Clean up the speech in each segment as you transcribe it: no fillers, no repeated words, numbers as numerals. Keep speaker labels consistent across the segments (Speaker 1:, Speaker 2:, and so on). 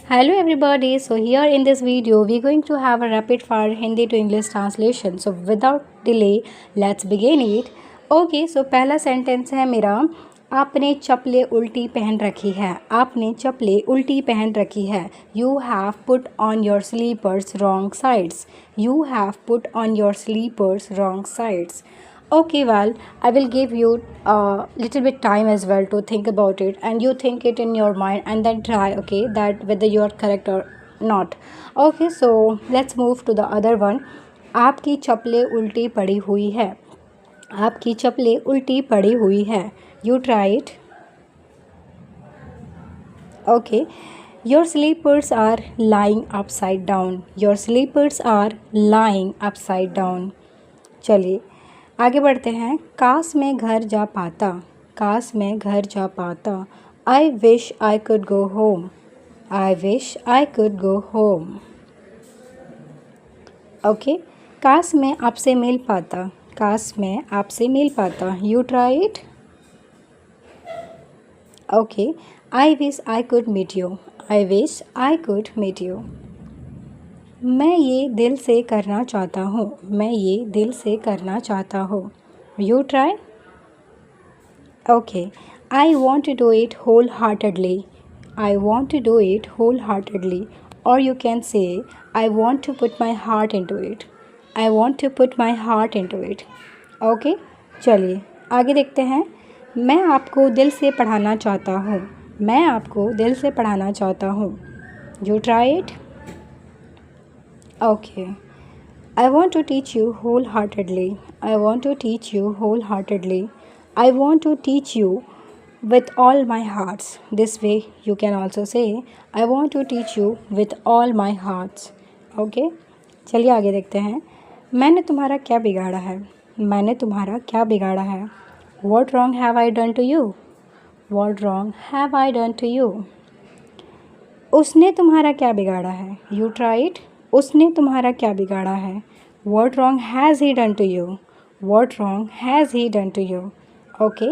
Speaker 1: Hello everybody. So here in this video we're going to have a rapid fire Hindi to English translation. So without delay let's begin it. Okay, so पहला sentence है मेरा, आपने चप्पलें उल्टी पहन रखी है। आपने चप्पलें उल्टी पहन रखी है। You have put on your slippers wrong sides. You have put on your slippers wrong sides. Okay, well, I will give you a little bit time as well to think about it, and you think it in your mind and then try, okay, that whether you are correct or not. Okay, so let's move to the other one. आपकी चप्पलें उल्टी पड़ी हुई है। आपकी चप्पलें उल्टी पड़ी हुई है। You try it. Okay. Your slippers are lying upside down. Your slippers are lying upside down. चलिए आगे बढ़ते हैं। काश मैं घर जा पाता। काश मैं घर जा पाता। आई wish I could go home. I wish I could go home. Okay, काश मैं आपसे मिल पाता। काश मैं आपसे मिल पाता। You try it. Okay, I wish I could meet you. I wish I could meet you. मैं ये दिल से करना चाहता हूँ। मैं ये दिल से करना चाहता हूँ। You try. Okay, I want to do it wholeheartedly. I want to do it wholeheartedly, और you can say I want to put my heart into it. I want to put my heart into it. Okay, चलिए आगे देखते हैं। मैं आपको दिल से पढ़ाना चाहता हूँ। मैं आपको दिल से पढ़ाना चाहता हूँ। You try it. Okay. I want to teach you wholeheartedly. I want to teach you wholeheartedly. I want to teach you with all my hearts. This way you can also say I want to teach you with all my hearts. Okay. चलिए आगे देखते हैं। मैंने तुम्हारा क्या बिगाड़ा है। मैंने तुम्हारा क्या बिगाड़ा है। What wrong have I done to you? What wrong have I done to you? उसने तुम्हारा क्या बिगाड़ा है। You try it. उसने तुम्हारा क्या बिगाड़ा है। What wrong has he done to you? What wrong has he done to you? Okay,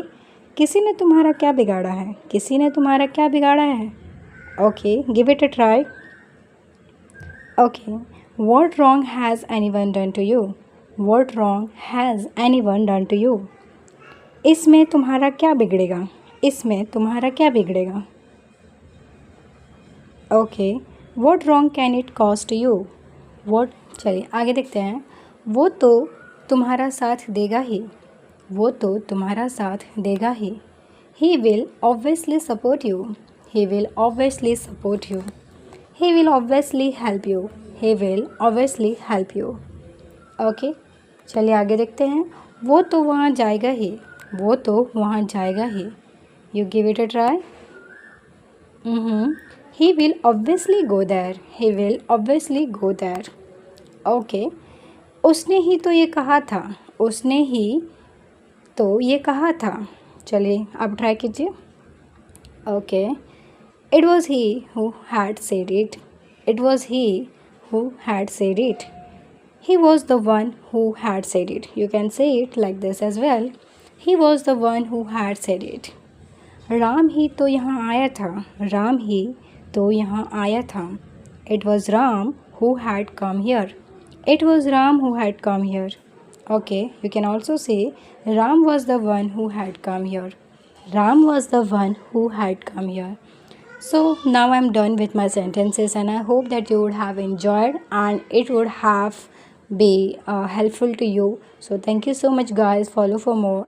Speaker 1: किसी ने तुम्हारा क्या बिगाड़ा है। किसी ने तुम्हारा क्या बिगाड़ा है। Okay, give it a try. Okay, What wrong has anyone done to you? What wrong has anyone done to you? इसमें तुम्हारा क्या बिगड़ेगा। इसमें तुम्हारा क्या बिगड़ेगा। Okay, what wrong can it cost you. What, चलिए आगे देखते हैं। वो तो तुम्हारा साथ देगा ही। वो तो तुम्हारा साथ देगा ही। He will obviously support you. He will obviously support you. He will obviously help you. He will obviously help you. Okay, चलिए आगे देखते हैं। वो तो वहाँ जाएगा ही। वो तो वहाँ जाएगा ही। You give it a try. He will obviously go there. He will obviously go there. Okay. उसने ही तो ये कहा था। उसने ही तो ये कहा था। चलिए अब ट्राई कीजिए। Okay. It was he who had said it. It was he who had said it. He was the one who had said it. You can say it like this as well. He was the one who had said it. Ram ही तो यहाँ आया था। राम ही तो यहाँ आया था। It was Ram who had come here. It was Ram who had come here. Okay, you can also say Ram was the one who had come here. Ram was the one who had come here. So now I'm done with my sentences, and I hope that you would have enjoyed and it would have be helpful to you. So thank you so much guys. Follow for more.